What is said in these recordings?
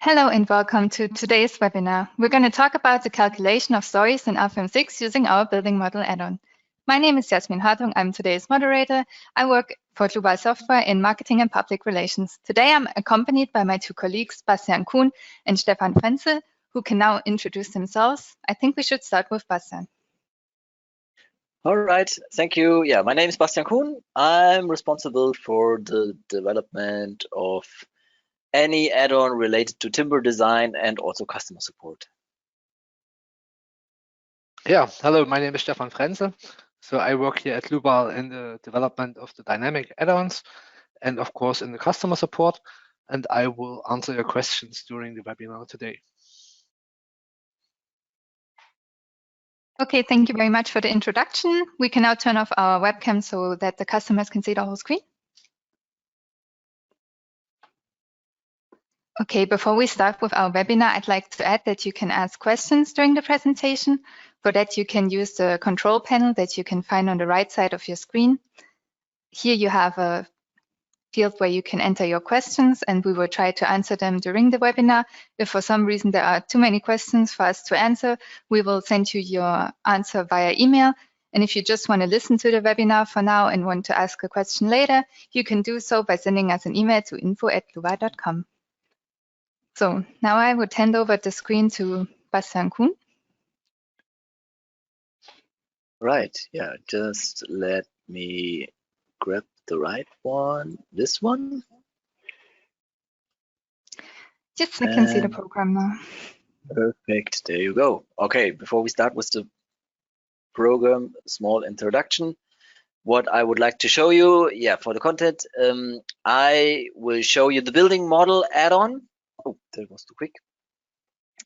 Hello and welcome to today's webinar. We're going to talk about the calculation of stories in RFEM 6 using our building model add-on. My name is Jasmin Hartung. I'm today's moderator. I work for Dlubal Software in marketing and public relations. Today I'm accompanied by my two colleagues, Bastian Kuhn and Stefan Frenzel, who can now introduce themselves. I think we should start with Bastian. All right, thank you. Yeah, my name is Bastian Kuhn. I'm responsible for the development of any add-on related to timber design and also customer support. Yeah, hello, my name is Stefan Frenzel. So I work here at Dlubal in the development of the dynamic add-ons and of course in the customer support. And I will answer your questions during the webinar today. Okay, thank you very much for the introduction. We can now turn off our webcam so that the customers can see the whole screen. Okay, before we start with our webinar, I'd like to add that you can ask questions during the presentation. For that, you can use the control panel that you can find on the right side of your screen. Here you have a field where you can enter your questions and we will try to answer them during the webinar. If for some reason there are too many questions for us to answer, we will send you your answer via email. And if you just want to listen to the webinar for now and want to ask a question later, you can do so by sending us an email to info@dlubal.com. So now I would hand over the screen to Bastian Kuhn. Right, yeah, just let me grab the right one, this one. Yes, I can see the program now. Perfect, there you go. Okay, before we start with the program, small introduction. What I would like to show you, yeah, for the content, I will show you the building model add-on. Oh, that was too quick.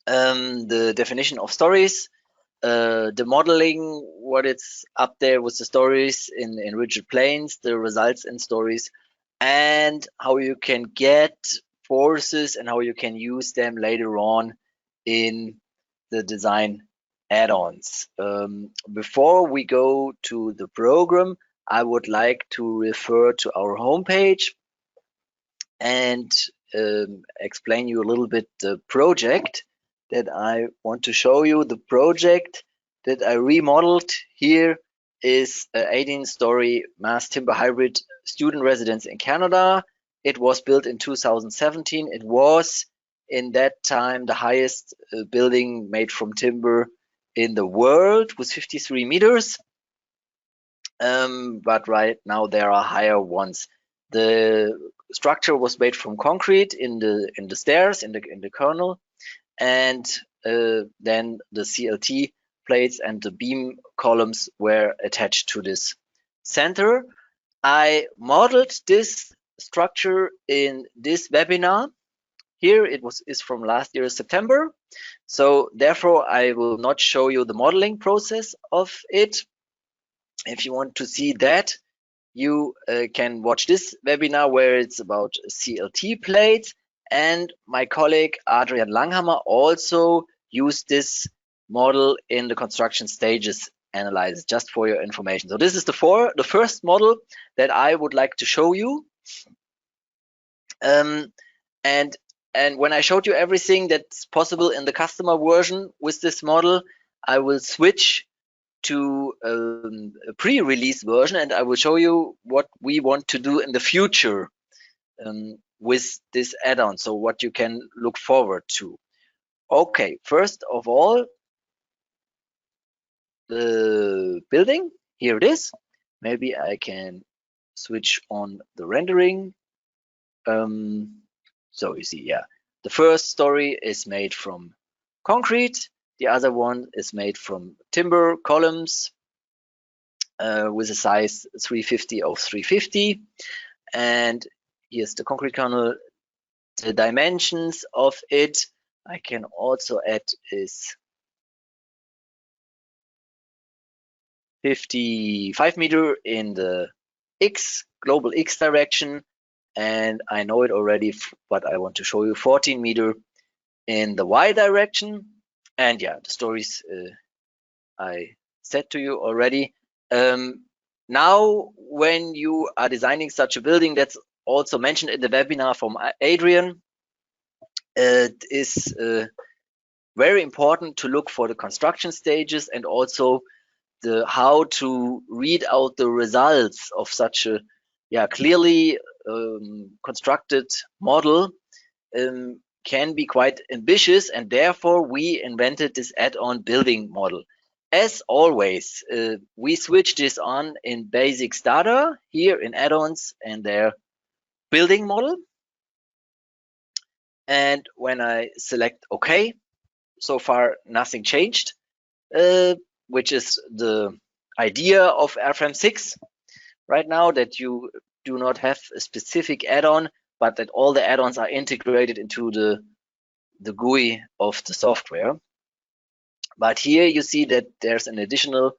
The definition of stories, the modeling, what it's up there with the stories in rigid planes, the results in stories, and how you can get forces and how you can use them later on in the design add-ons. Before we go to the program, I would like to refer to our homepage and explain you a little bit the project that I want to show you. The project that I remodeled here is an 18-story mass timber hybrid student residence in Canada. It was built in 2017. It was in that time the highest building made from timber in the world with 53 meters. But right now there are higher ones. The structure was made from concrete in the stairs, in the kernel, and then the CLT plates and the beam columns were attached to this center. I modeled this structure in this webinar. Here it is from last year September, so therefore I will not show you the modeling process of it. If you want to see that, you can watch this webinar where it's about CLT plates, and my colleague Adrian Langhammer also used this model in the construction stages analysis, just for your information. So this is the first model that I would like to show you. And when I showed you everything that's possible in the customer version with this model, I will switch to a pre-release version and I will show you what we want to do in the future with this add-on, so what you can look forward to. Okay, first of all, the building, here it is. Maybe I can switch on the rendering. So you see, yeah, the first story is made from concrete. The other one is made from timber columns with a size 350 of 350. And here's the concrete kernel. The dimensions of it, I can also add, is 55 meter in the global X direction. And I know it already, but I want to show you 14 meter in the Y direction. And yeah, the stories I said to you already. Now, when you are designing such a building, that's also mentioned in the webinar from Adrian, it is very important to look for the construction stages and also the how to read out the results of such a clearly constructed model can be quite ambitious, and therefore we invented this add-on building model. As always, we switch this on in basic starter here in add-ons and their building model. And when I select OK, so far nothing changed, which is the idea of RFEM 6 right now, that you do not have a specific add-on, but that all the add-ons are integrated into the GUI of the software. But here you see that there's an additional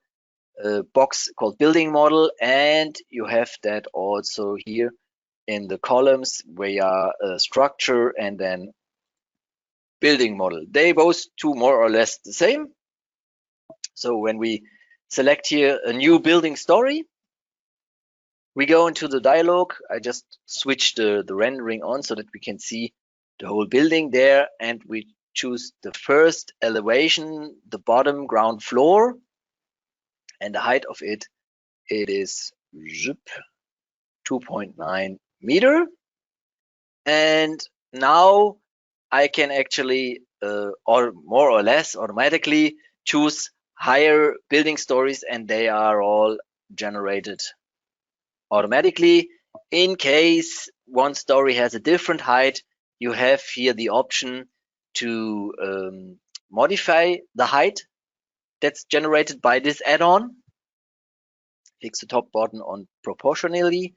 box called building model, and you have that also here in the columns where structure and then building model. They both do more or less the same. So when we select here a new building story, we go into the dialog. I just switch the rendering on so that we can see the whole building there, and we choose the first elevation, the bottom ground floor, and the height of it is 2.9 meter. And now I can actually or more or less automatically choose higher building stories, and they are all generated automatically. In case one story has a different height, you have here the option to modify the height that's generated by this add-on. Click the top button on proportionally.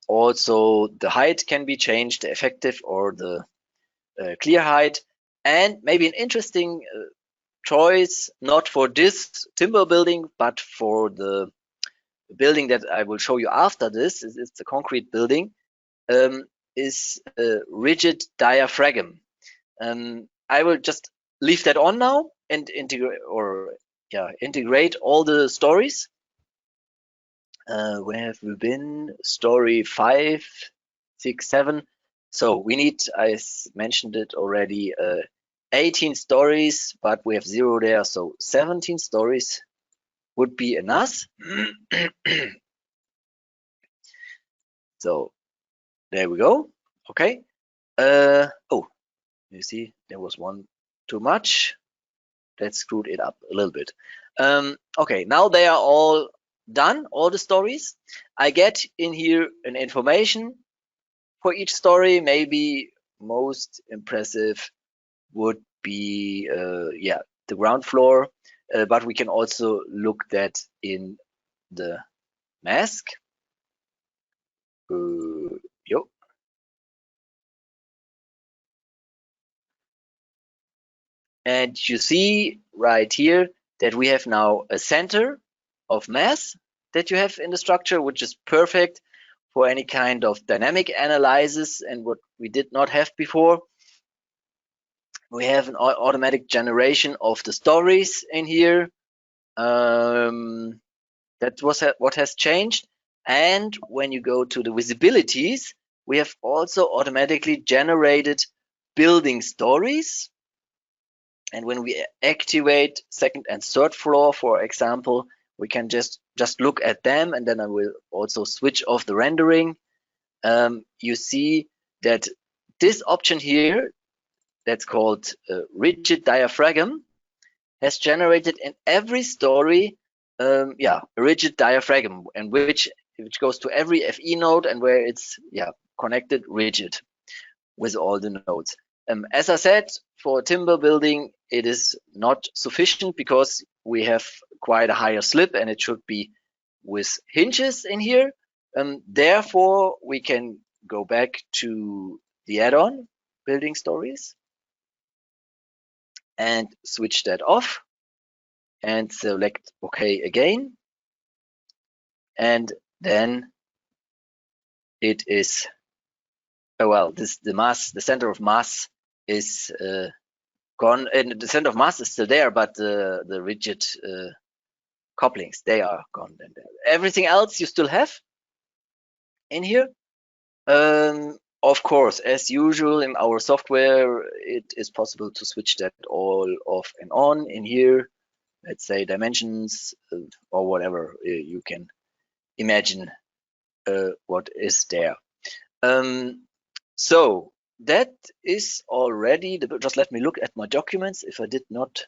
Also, the height can be changed, the effective or the clear height. And maybe an interesting choice, not for this timber building, but for the building that I will show you after this, it's a concrete building, is a rigid diaphragm. I will just leave that on now and integrate all the stories. Where have we been? Story 5, 6, 7. So we need, I mentioned it already, 18 stories, but we have 0 there, so 17 stories would be enough. So there we go. Okay. Oh, you see, there was one too much. That screwed it up a little bit. Okay, now they are all done, all the stories. I get in here an information for each story. Maybe most impressive would be the ground floor, but we can also look that in the mask. And you see right here that we have now a center of mass that you have in the structure, which is perfect for any kind of dynamic analysis and what we did not have before. We have an automatic generation of the stories in here. That was what has changed. And when you go to the visibilities, we have also automatically generated building stories. And when we activate second and third floor, for example, we can just look at them, and then I will also switch off the rendering. You see that this option here, that's called rigid diaphragm, has generated in every story a rigid diaphragm, and which goes to every FE node and where it's connected rigid with all the nodes. As I said, for a timber building, it is not sufficient because we have quite a higher slip and it should be with hinges in here. Therefore, we can go back to the add-on building stories and switch that off and select OK again. And then it is, the center of mass is gone, and the center of mass is still there, but the rigid couplings, they are gone. And everything else you still have in here. of course, as usual in our software, it is possible to switch that all off and on in here. Let's say dimensions or whatever you can imagine what is there. So that is already just let me look at my documents if I did not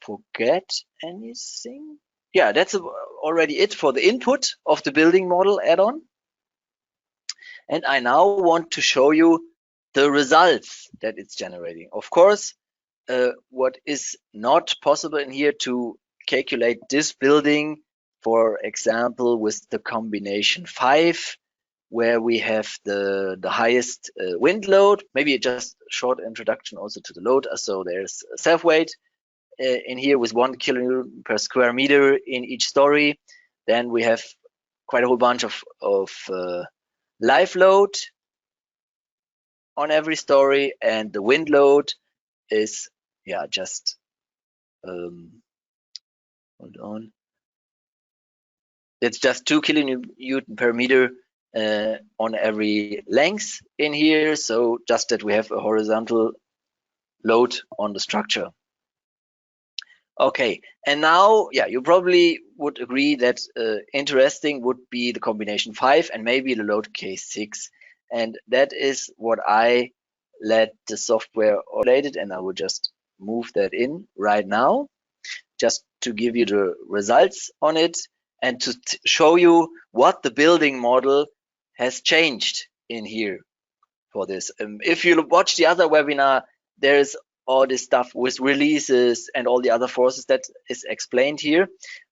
forget anything. Yeah, that's already it for the input of the building model add-on. And I now want to show you the results that it's generating. Of course, what is not possible in here to calculate this building, for example, with the combination 5, where we have the highest wind load. Maybe just a short introduction also to the load. So there's self-weight in here with 1 kilonewton per square meter in each story. Then we have quite a whole bunch of live load on every story, and the wind load is just hold on. It's just 2 kilonewton per meter on every length in here. So just that we have a horizontal load on the structure. Okay, and now, you probably would agree that interesting would be the combination 5 and maybe the load case 6. And that is what I let the software automated, and I will just move that in right now, just to give you the results on it and to show you what the building model has changed in here for this. If you watch the other webinar, there's all this stuff with releases and all the other forces that is explained here.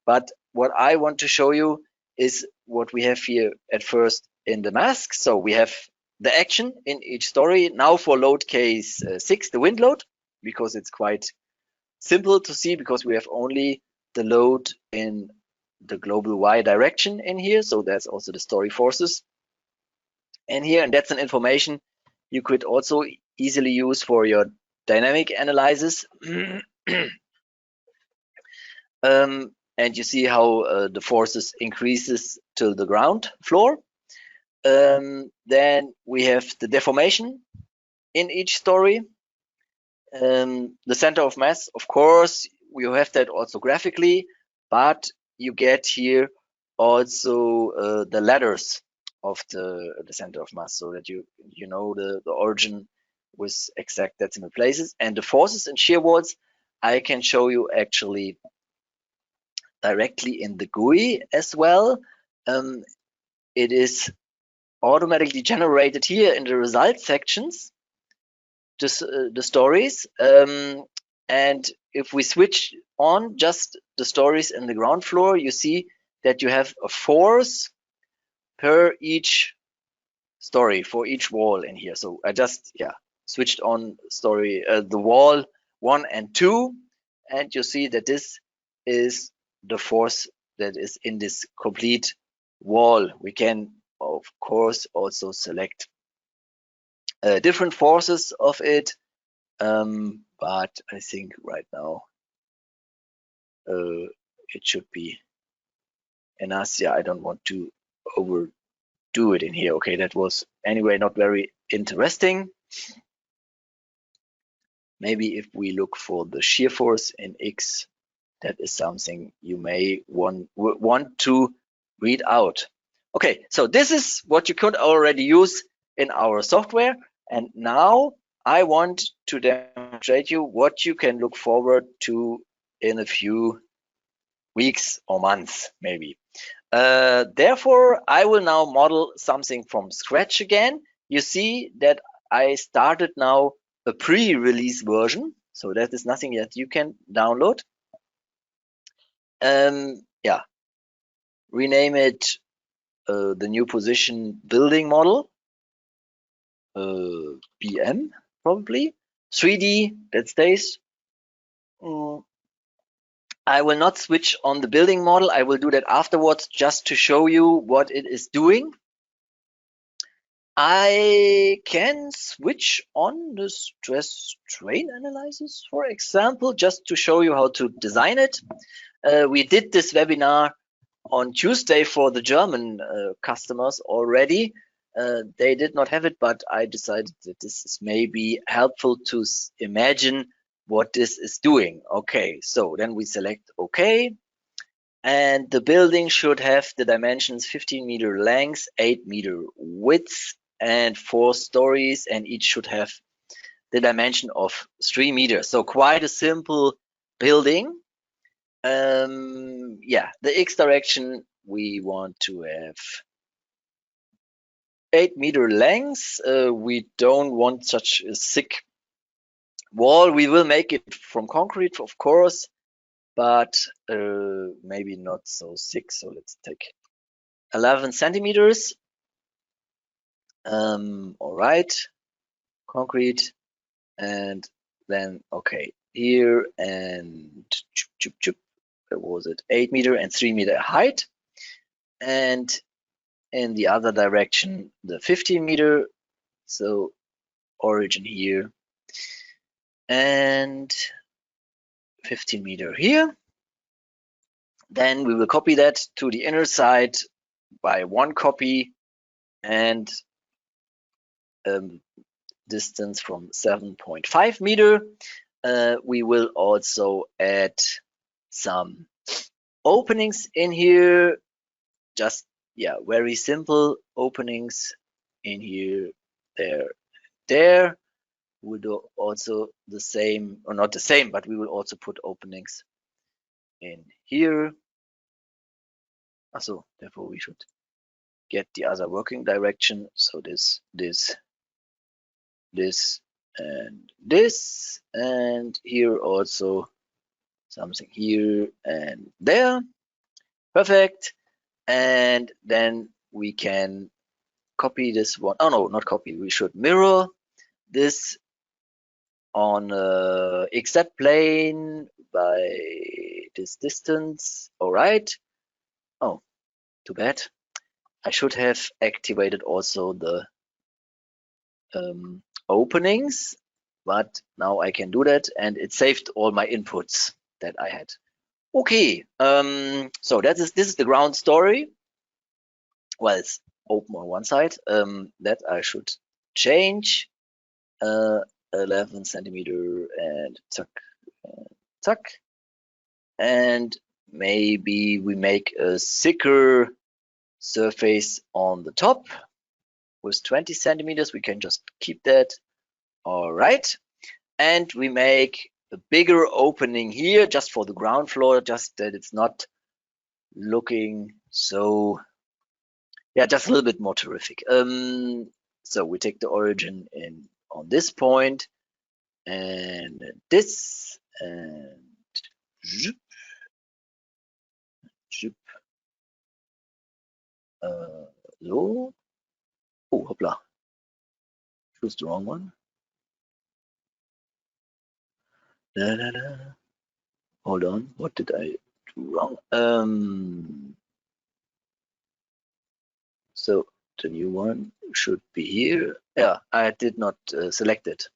But what I want to show you is what we have here at first in the mask. So we have the action in each story. Now for load case 6, the wind load, because it's quite simple to see because we have only the load in the global Y direction in here. So that's also the story forces in here. And that's an information you could also easily use for your dynamic analysis. And you see how the forces increases to the ground floor. Then we have the deformation in each story. The center of mass, of course, you have that also graphically, but you get here also the ladders of the center of mass, so that you know the origin with exact decimal places. And the forces and shear walls I can show you actually directly in the GUI as well. It is automatically generated here in the results sections, just the stories. And if we switch on just the stories in the ground floor, you see that you have a force per each story for each wall in here. So I just switched on story the wall 1 and 2, and you see that this is the force that is in this complete wall. We can of course also select different forces of it, but I think right now it should be enough. I don't want to overdo it in here. Okay, that was anyway not very interesting. Maybe if we look for the shear force in X, that is something you may want to read out. Okay, so this is what you could already use in our software. And now I want to demonstrate you what you can look forward to in a few weeks or months, maybe. Therefore, I will now model something from scratch again. You see that I started now a pre-release version, so that is nothing that you can download. Rename it the new position building model, BM probably. 3D, that stays. I will not switch on the building model. I will do that afterwards just to show you what it is doing. I can switch on the stress strain analysis, for example, just to show you how to design it. We did this webinar on Tuesday for the German customers already. they did not have it, but I decided that this is maybe helpful to imagine what this is doing. Okay, so then we select OK. And the building should have the dimensions 15-meter length, 8-meter width, and 4 stories, and each should have the dimension of 3 meters. So quite a simple building. Yeah, the X direction, we want to have 8-meter length. We don't want such a thick wall. We will make it from concrete, of course, but maybe not so thick. So let's take 11 centimeters. All right, concrete, and then okay, here and where was it? 8-meter and 3-meter height, and in the other direction the 15-meter. So origin here and 15-meter here. Then we will copy that to the inner side by 1 copy, and distance from 7.5 meter. We will also add some openings in here. Just, yeah, very simple openings in here, there. We'll do also the same, or not the same, but we will also put openings in here. So therefore we should get the other working direction. So this, and this, and here also something here and there. Perfect. And then we can copy this one. Oh no, not copy. We should mirror this on XZ plane by this distance. All right. Oh, too bad. I should have activated also the openings, but now I can do that, and it saved all my inputs that I had. Okay, so this is the ground story. Well, it's open on one side. That I should change. 11 centimeter and tuck, and maybe we make a thicker surface on the top with 20 centimeters. We can just keep that. All right, and we make a bigger opening here just for the ground floor, just that it's not looking so, yeah, just a little bit more terrific. So we take the origin in on this point, and this, and zoop, zoop. So, oh, hoppla, choose the wrong one. Da, da, da. Hold on, what did I do wrong? So the new one should be here. Yeah, I did not select it.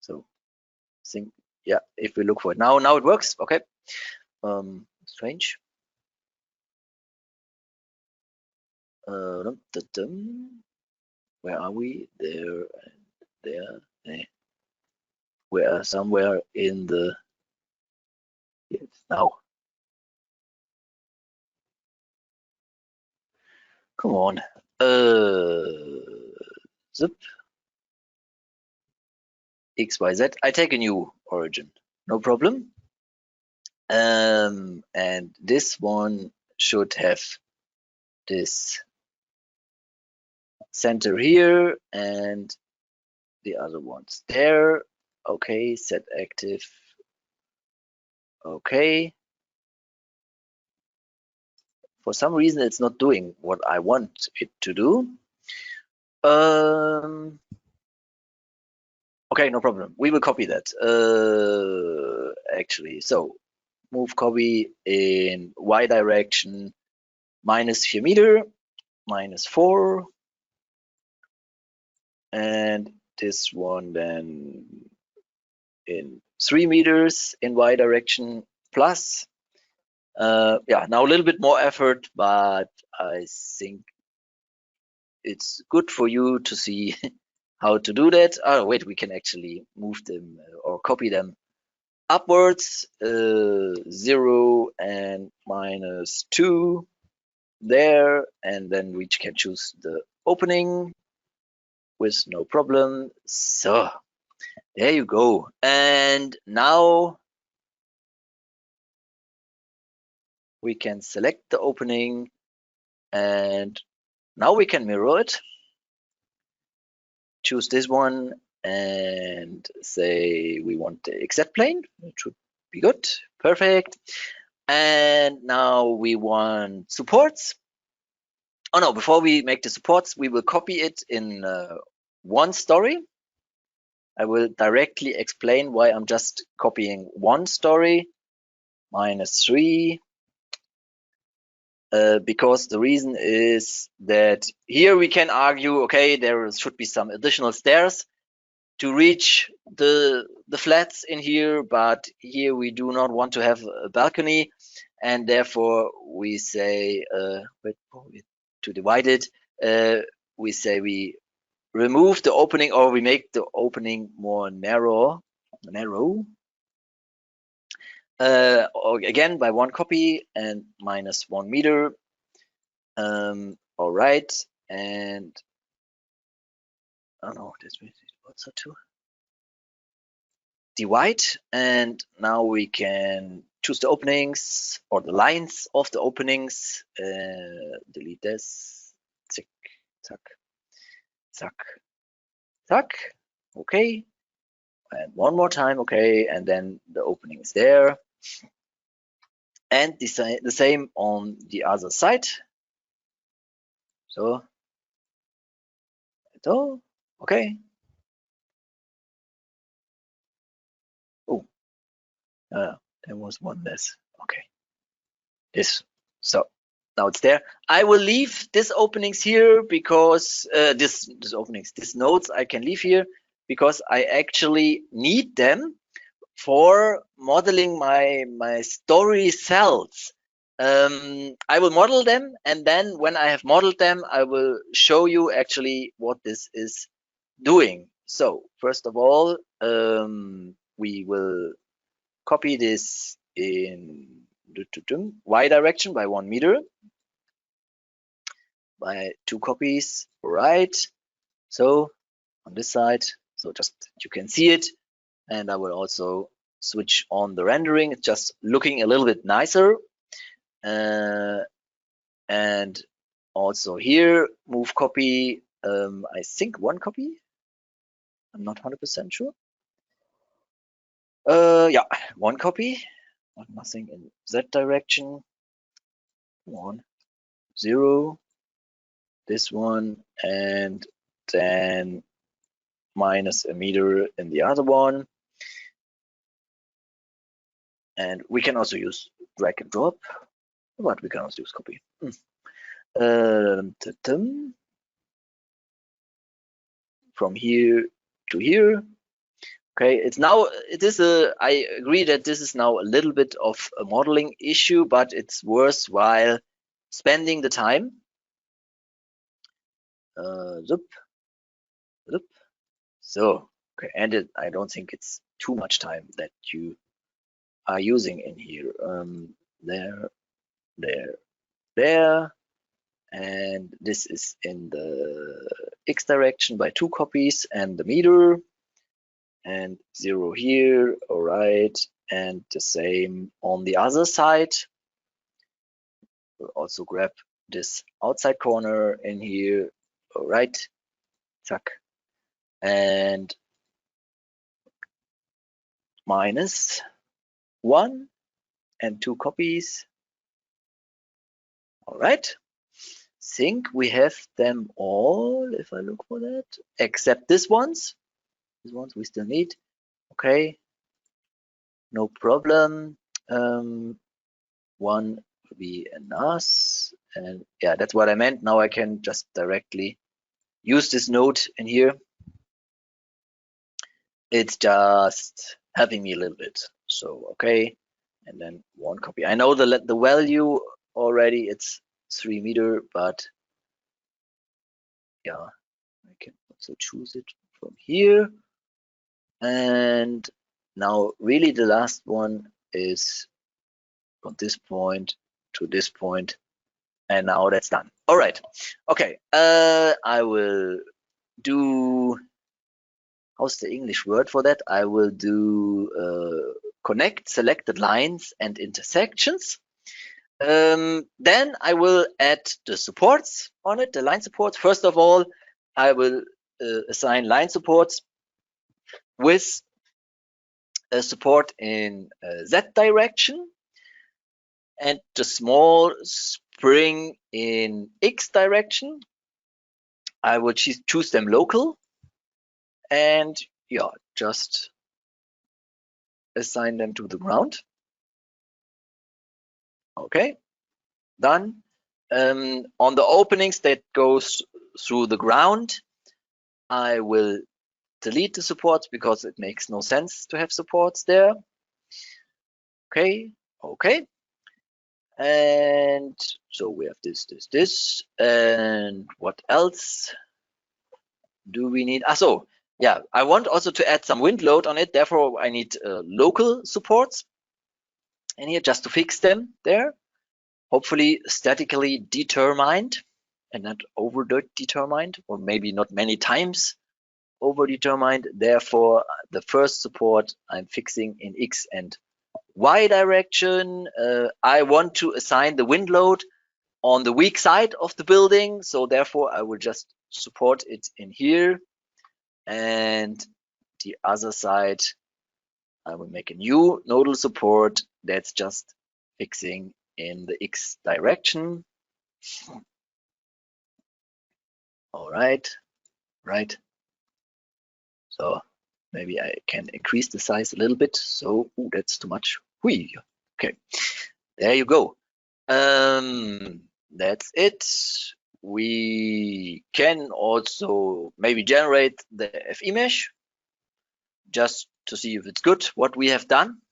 So think, yeah, if we look for it now it works. Okay. Strange. Where are we? There and there. We are somewhere in the, yes, now. Come on. Zip. XYZ. I take a new origin. No problem. And this one should have this center here and the other ones there. Okay, set active. Okay. For some reason, it's not doing what I want it to do. Okay, no problem. We will copy that. Actually, so move copy in Y direction -4 meter, -4. And this one then in 3 meters in Y direction plus. Yeah, now a little bit more effort, but I think it's good for you to see how to do that. Oh, wait, we can actually move them or copy them upwards, 0 and -2 there, and then we can choose the opening with no problem. So there you go. And now we can select the opening, and now we can mirror it. Choose this one and say we want the exact plane. It should be good. Perfect. And now we want supports. Oh no, before we make the supports, we will copy it in one story. I will directly explain why I'm just copying one story, -3. Because the reason is that here we can argue, okay, there should be some additional stairs to reach the flats in here, but here we do not want to have a balcony, and therefore we say, to divide it, we say we remove the opening, or we make the opening more narrow. Again by one copy and -1 meter. All right, and oh no, this is also to divide, and now we can choose the openings or the lines of the openings. Delete this. Tick, tack, tack, tack. Okay, and one more time. Okay, and then the opening is there. And the same on the other side. So, okay. Oh, there was one less. Okay, this. So now it's there. I will leave these openings here because these nodes I can leave here because I actually need them for modeling my story cells. I will model them, and then when I have modeled them, I will show you actually what this is doing. So first of all, we will copy this in y direction by 1 meter by 2 copies, right? So on this side, so just you can see it, and I will also switch on the rendering. It's just looking a little bit nicer. And also here, move copy, I think 1 copy. I'm not 100% sure. Yeah, 1 copy, nothing in Z direction. 1, 0, this one, and then -1 meter in the other one. And we can also use drag and drop, but we can also use copy. From here to here. Okay, I agree that this is now a little bit of a modeling issue, but it's worthwhile spending the time. So, okay, and I don't think it's too much time that you are using in here. There, and this is in the X direction by 2 copies and the meter, and 0 here, all right, and the same on the other side. We'll also grab this outside corner in here, all right, zack, and -1 and 2 copies. All right, think we have them all if I look for that, except this ones. These ones we still need. Okay, no problem. One will be enough, and yeah, that's what I meant. Now I can just directly use this node in here. It's just helping me a little bit. So okay, and then 1 copy. I know the value already. It's 3 meter, but yeah, I can also choose it from here. And now really the last one is from this point to this point, and now that's done. All right, okay, I will do, how's the English word for that? I will do connect selected lines and intersections. Then I will add the supports on it, the line supports. First of all, I will assign line supports with a support in Z direction and the small spring in X direction. I will choose them local and yeah, just assign them to the ground. Okay, done. On the openings that goes through the ground, I will delete the supports because it makes no sense to have supports there. Okay, okay. And so we have this, and what else do we need? So yeah, I want also to add some wind load on it. Therefore, I need local supports in here just to fix them there. Hopefully statically determined and not over determined, or maybe not many times over determined. Therefore, the first support I'm fixing in X and Y direction. I want to assign the wind load on the weak side of the building, so therefore I will just support it in here, and the other side I will make a new nodal support that's just fixing in the X direction. All right, right. So maybe I can increase the size a little bit. So that's too much. Whee. Okay, there you go. That's it. We can also maybe generate the FE mesh just to see if it's good what we have done.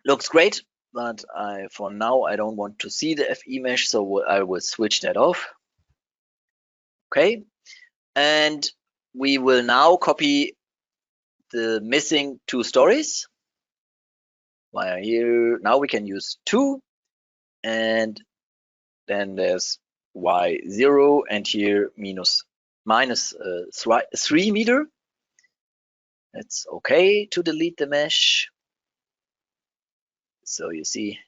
Looks great, but for now I don't want to see the FE mesh, so I will switch that off. Okay, and we will now copy the missing 2 stories. Via here, now we can use 2, and then there's Y0, and here minus 3 meter. That's okay to delete the mesh. So you see,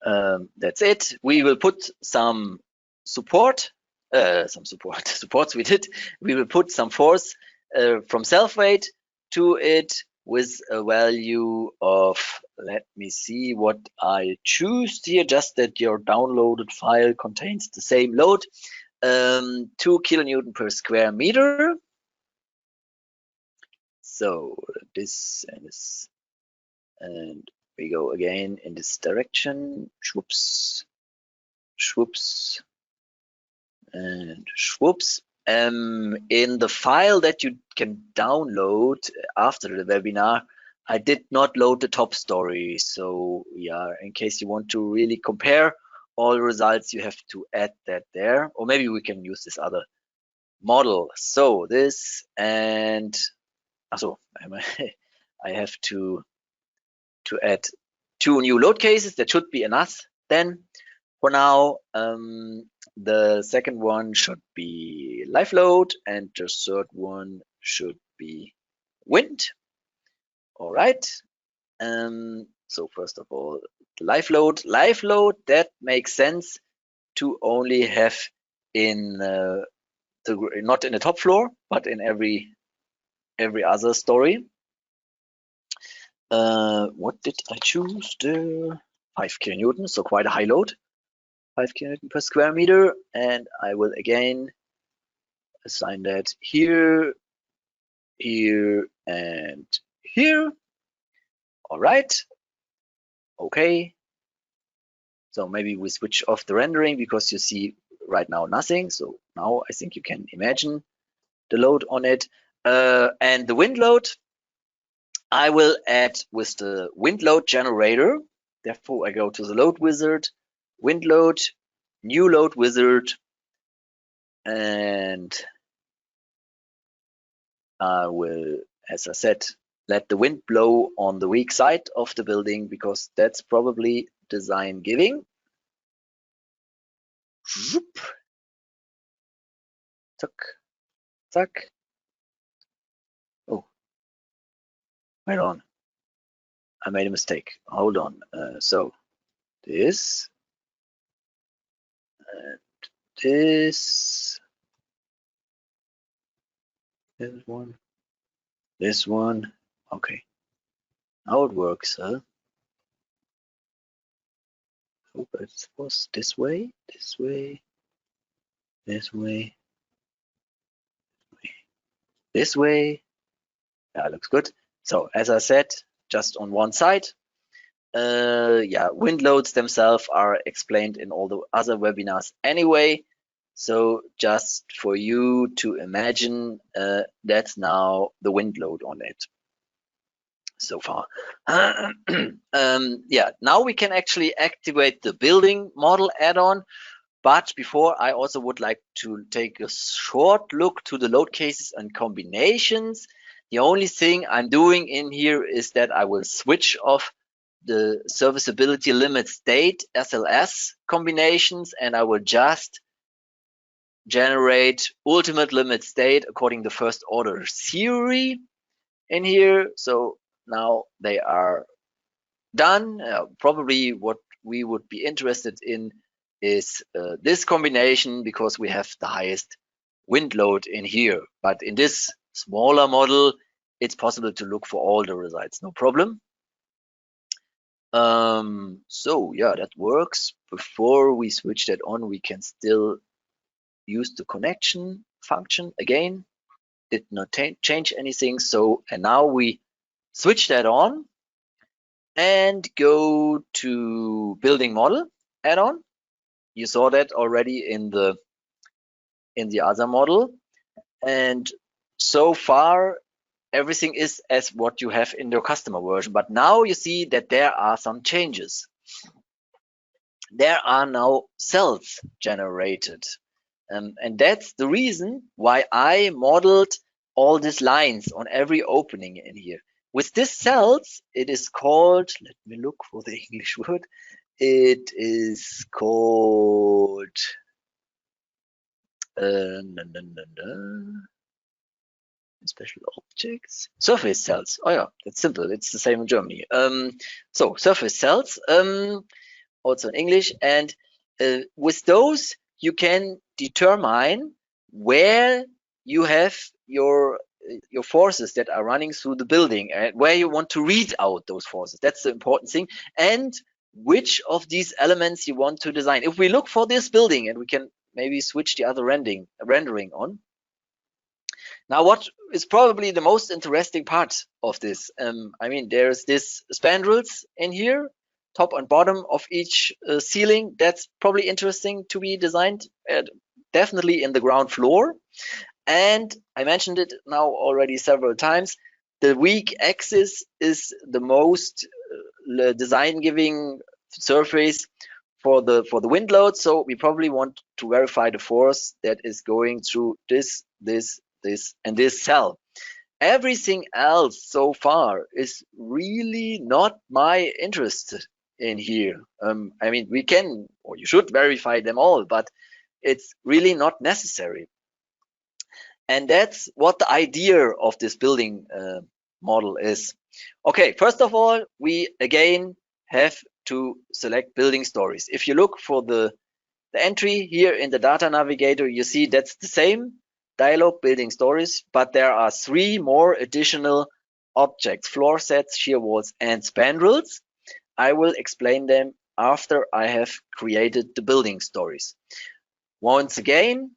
that's it. We will put some supports we did. We will put some force from self-weight to it with a value of, let me see what I choose here, just that your downloaded file contains the same load, 2 kilonewton per square meter. So this and this, and we go again in this direction, swoops, swoops, and swoops. In the file that you can download after the webinar, I did not load the top story. So yeah, in case you want to really compare all the results, you have to add that there, or maybe we can use this other model. So this, and also I have to add 2 new load cases. That should be enough then. For now, the second one should be live load, and the third one should be wind. All right. So first of all, the live load. Live load, that makes sense to only have in not in the top floor, but in every other story. What did I choose? The 5 kilonewtons, so quite a high load. 5 kilonewton per square meter, and I will again assign that here, here, and here. All right. Okay. So maybe we switch off the rendering because you see right now nothing. So now I think you can imagine the load on it. And the wind load, I will add with the wind load generator. Therefore, I go to the load wizard, wind load, new load wizard, and I will, as I said, let the wind blow on the weak side of the building because that's probably design giving. Zoop. Tuck, tuck. Oh, wait on. I made a mistake. Hold on. So this and this one. Okay. How it works, huh? Oh, but it was this way, this way, this way, this way. Yeah, looks good. So as I said, just on one side. Yeah, wind loads themselves are explained in all the other webinars anyway. So just for you to imagine, that's now the wind load on it so far. Yeah, now we can actually activate the building model add-on. But before, I also would like to take a short look to the load cases and combinations. The only thing I'm doing in here is that I will switch off the serviceability limit state SLS combinations, and I will just generate ultimate limit state according to first order theory in here. So now they are done. Probably what we would be interested in is this combination because we have the highest wind load in here. But in this smaller model, it's possible to look for all the results, no problem. So yeah, that works. Before we switch that on, we can still use the connection function again. Did not change anything. So, and now we switch that on and go to building model add-on. You saw that already in the other model, and so far everything is as what you have in your customer version. But now you see that there are some changes. There are now cells generated, and that's the reason why I modeled all these lines on every opening in here. With these cells, it is called, let me look for the English word, it is called special objects, surface cells. Oh yeah, that's simple. It's the same in Germany. So surface cells, also in English, and with those you can determine where you have your forces that are running through the building and where you want to read out those forces. That's the important thing. And which of these elements you want to design. If we look for this building, and we can maybe switch the other rendering on. Now, what is probably the most interesting part of this? I mean, there's this spandrels in here, top and bottom of each ceiling. That's probably interesting to be designed, definitely in the ground floor. And I mentioned it now already several times. The weak axis is the most design-giving surface for the wind load. So we probably want to verify the force that is going through this, and this cell. Everything else so far is really not my interest in here. I mean, we can, or you should verify them all, but it's really not necessary. And that's what the idea of this building model is. Okay, first of all, we again have to select building stories. If you look for the entry here in the data navigator, you see that's the same dialog, building stories, but there are 3 more additional objects: floor sets, shear walls, and spandrels. I will explain them after I have created the building stories. Once again,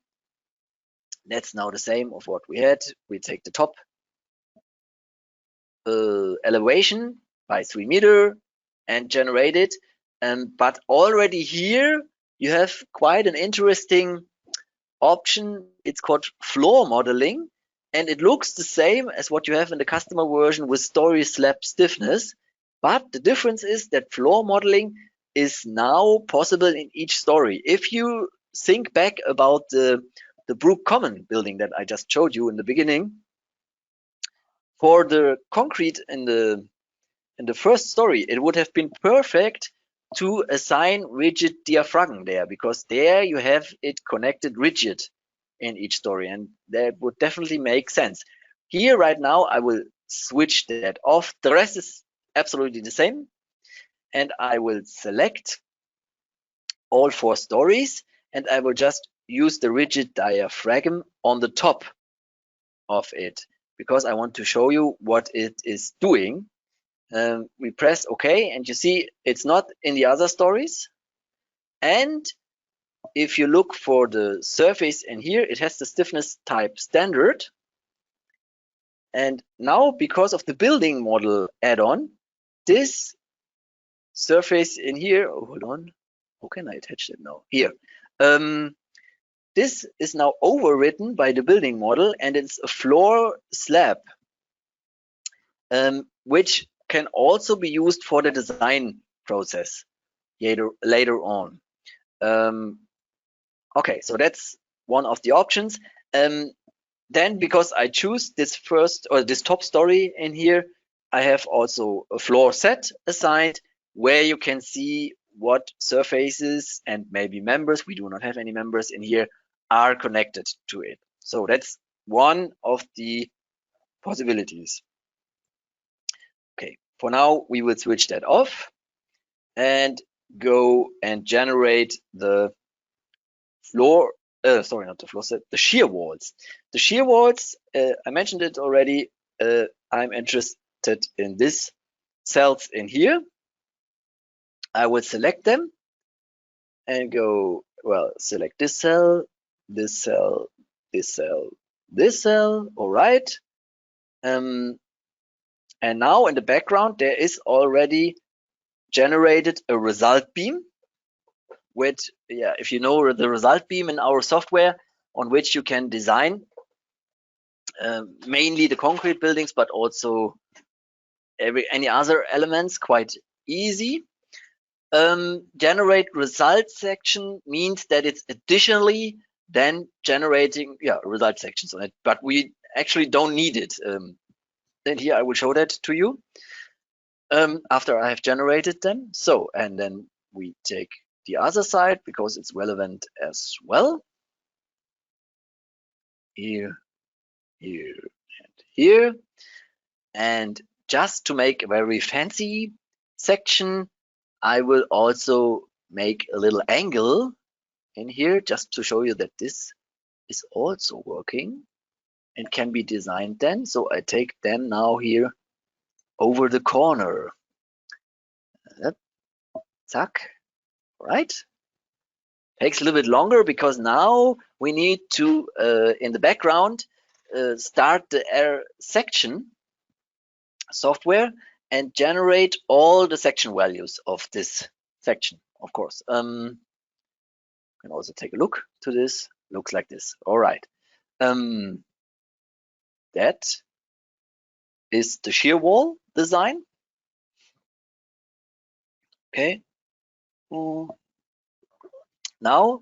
that's now the same of what we had. We take the top elevation by 3 meters and generate it. But already here you have quite an interesting option. It's called floor modeling, and it looks the same as what you have in the customer version with story slab stiffness. But the difference is that floor modeling is now possible in each story. If you think back about the Brook Common building that I just showed you in the beginning, for the concrete in the first story, it would have been perfect to assign rigid diaphragm there, because there you have it connected rigid in each story, and that would definitely make sense. Here right now I will switch that off. The rest is absolutely the same, and I will select all 4 stories, and I will just use the rigid diaphragm on the top of it, because I want to show you what it is doing. We press OK, and you see it's not in the other stories. And if you look for the surface in here, it has the stiffness type standard. And now, because of the building model add-on, this surface in here, oh, hold on, how can I attach it now? Here. This is now overwritten by the building model, and it's a floor slab, which can also be used for the design process later on. Okay, so that's one of the options. Then, because I choose this first or this top story in here, I have also a floor set assigned where you can see what surfaces and maybe members, we do not have any members in here, are connected to it. So that's one of the possibilities. Okay, for now we will switch that off and go and generate the floor, sorry, not the floor set, the shear walls. The shear walls, I mentioned it already, I'm interested in this cells in here. I will select them and go, well, select this cell, this cell, this cell, this cell, all right. And now in the background, there is already generated a result beam with, yeah, if you know the result beam in our software on which you can design mainly the concrete buildings, but also any other elements quite easy. Generate result section means that it's additionally then generating result sections on it, but we actually don't need it. And here I will show that to you after I have generated them. So, and then we take the other side because it's relevant as well. Here, here, and here. And just to make a very fancy section, I will also make a little angle in here just to show you that this is also working and can be designed then. So I take them now here over the corner. Zack, right? Takes a little bit longer because now we need to, in the background, start the section software and generate all the section values of this section, of course. You can also take a look to this. Looks like this. All right. That is the shear wall design. Okay. Now,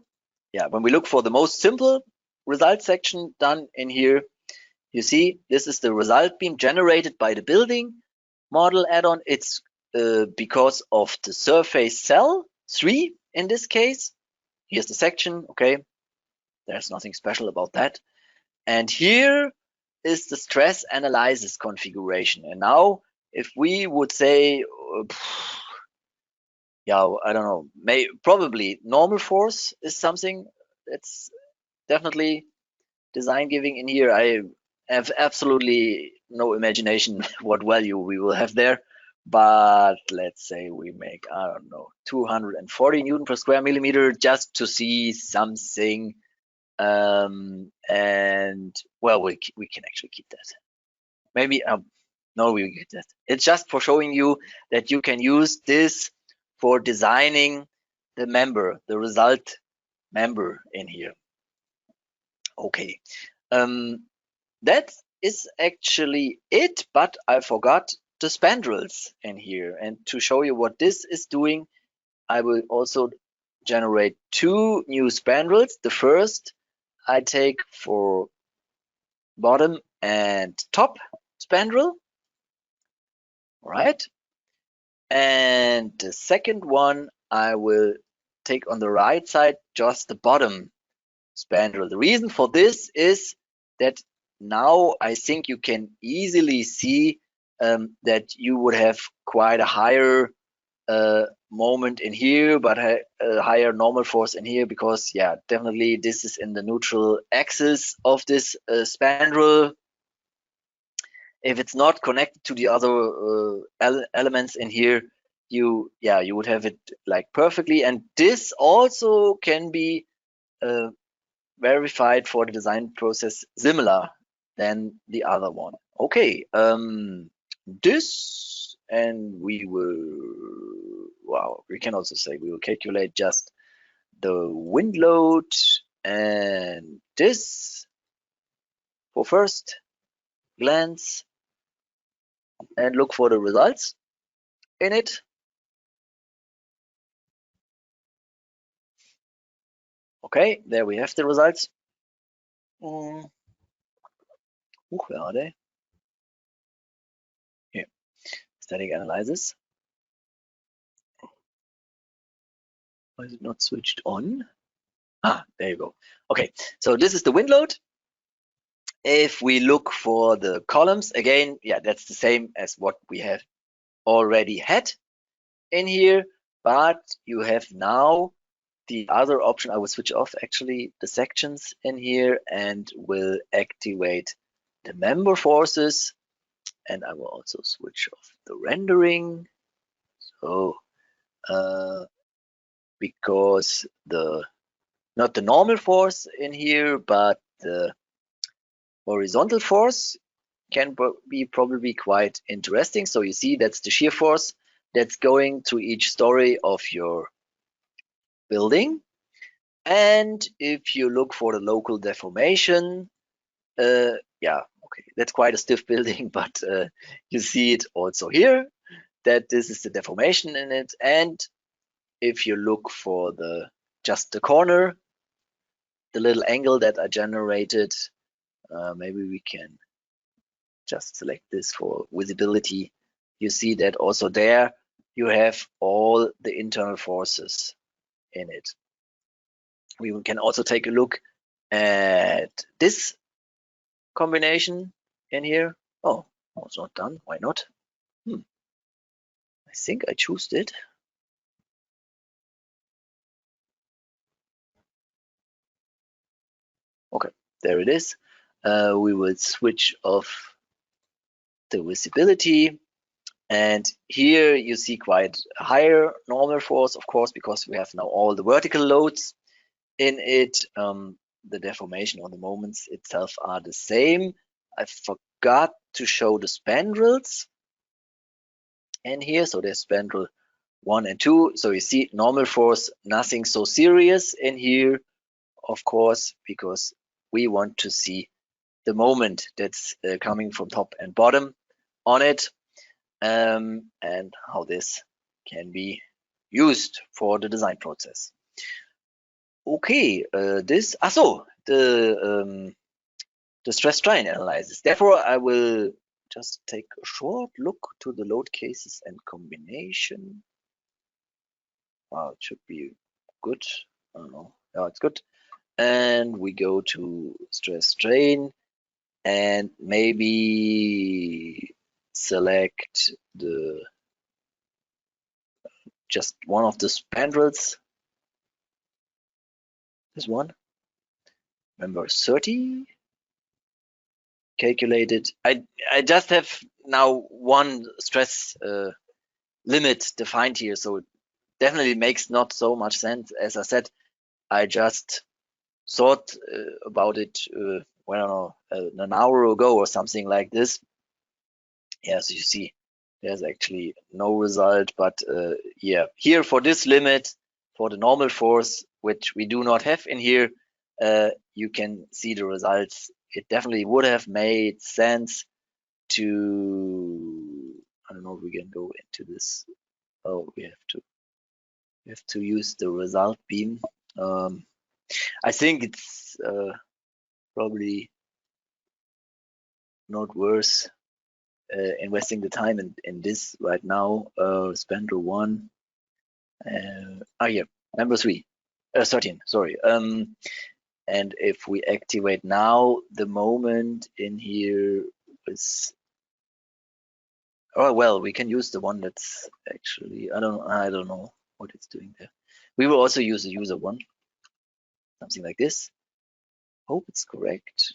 yeah, when we look for the most simple result section done in here, you see this is the result beam generated by the building model add-on. It's because of the surface cell 3 in this case. Here's the section. Okay, there's nothing special about that. And here is the stress analysis configuration. And now if we would say I don't know, probably normal force is something that's definitely design giving in here. I have absolutely no imagination what value we will have there, but let's say we make, I don't know, 240 Newton per square millimeter just to see something. And well, we can actually keep that. Maybe no, we get that. It's just for showing you that you can use this for designing the member, the result member in here. Okay, that is actually it, but I forgot the spandrels in here. And to show you what this is doing, I will also generate 2 new spandrels. The first I take for bottom and top spandrel, right? And the second one I will take on the right side, just the bottom spandrel. The reason for this is that now I think you can easily see that you would have quite a higher moment in here, but a higher normal force in here, because yeah, definitely this is in the neutral axis of this spandrel. If it's not connected to the other elements in here, you would have it like perfectly. And this also can be verified for the design process similar than the other one. Okay, this, and we will, wow, we can also say we will calculate just the wind load and this for first glance and look for the results in it. Okay, there we have the results. Where are they? Here, static analysis. Why is it not switched on? Ah, there you go. Okay, so this is the wind load. If we look for the columns, again, yeah, that's the same as what we have already had in here, but you have now the other option. I will switch off actually the sections in here and will activate the member forces, and I will also switch off the rendering. So because not the normal force in here, but the horizontal force can be probably quite interesting. So you see that's the shear force that's going to each story of your building. And if you look for the local deformation, yeah, okay, that's quite a stiff building, but you see it also here, that this is the deformation in it. And if you look for just the corner, the little angle that I generated, maybe we can just select this for visibility. You see that also there you have all the internal forces in it. We can also take a look at this combination in here. Oh, it's not done. Why not? I think I chose it. Okay, there it is. We will switch off the visibility, and here you see quite a higher normal force, of course, because we have now all the vertical loads in it. The deformation on the moments itself are the same. I forgot to show the spandrels in here. So there's spandrel 1 and 2. So you see normal force, nothing so serious in here, of course, because we want to see the moment that's coming from top and bottom on it, and how this can be used for the design process. Okay, the stress strain analysis. Therefore, I will just take a short look to the load cases and combination. Wow, it should be good. I don't know. Yeah, it's good. And we go to stress strain and maybe select just one of the spandrels. This one, number 30, calculated. I just have now one stress limit defined here, so it definitely makes not so much sense. As I said, I just thought about it, I don't know, an hour ago or something like this. Yeah, so you see, there's actually no result, but yeah, here for this limit, for the normal force, which we do not have in here, you can see the results. It definitely would have made sense to, I don't know if we can go into this. Oh, we have to We have to use the result beam. I think it's probably not worth investing the time in this right now. Spandrel 1. Yeah, number 13, sorry. And if we activate now, the moment in here is, oh well, we can use the one that's actually, I don't know what it's doing there. We will also use the user one, something like this. Hope it's correct.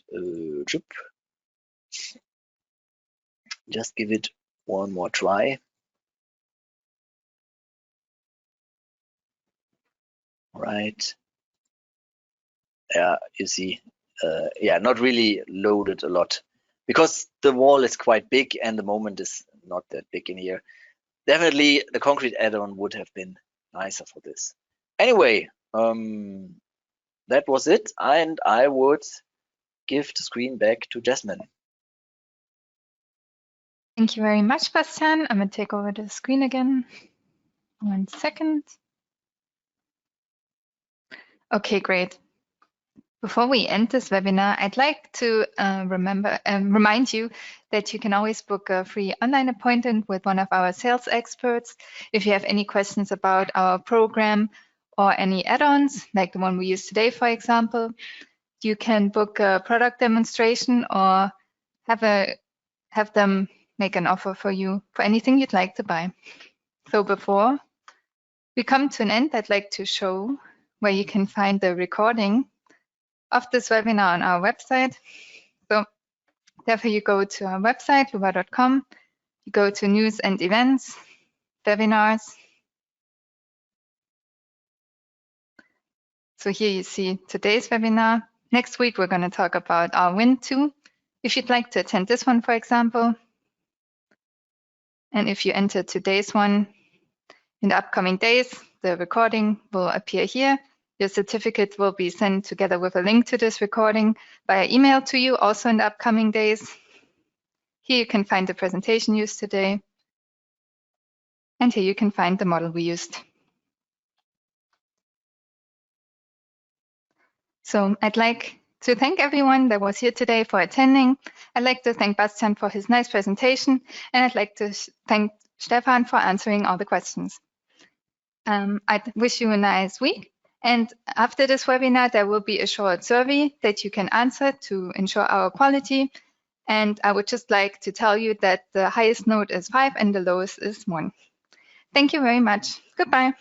Just give it one more try. Right. Yeah, you see, yeah, not really loaded a lot because the wall is quite big and the moment is not that big in here. Definitely the concrete add-on would have been nicer for this. Anyway, that was it, and I would give the screen back to Jasmine. Thank you very much, Bastian. I'm going to take over the screen again. 1 second. Okay, great. Before we end this webinar, I'd like to remind you that you can always book a free online appointment with one of our sales experts. If you have any questions about our program or any add-ons, like the one we use today, for example, you can book a product demonstration or have them make an offer for you for anything you'd like to buy. So before we come to an end, I'd like to show where you can find the recording of this webinar on our website. So therefore you go to our website, dlubal.com, you go to news and events, webinars. So here you see today's webinar. Next week, we're going to talk about our Wind 2. If you'd like to attend this one, for example, and if you enter today's one, in the upcoming days, the recording will appear here. Your certificate will be sent together with a link to this recording via email to you also in the upcoming days. Here you can find the presentation used today. And here you can find the model we used. So I'd like to thank everyone that was here today for attending. I'd like to thank Bastian for his nice presentation. And I'd like to thank Stefan for answering all the questions. I wish you a nice week. And after this webinar, there will be a short survey that you can answer to ensure our quality. And I would just like to tell you that the highest note is 5 and the lowest is 1. Thank you very much. Goodbye.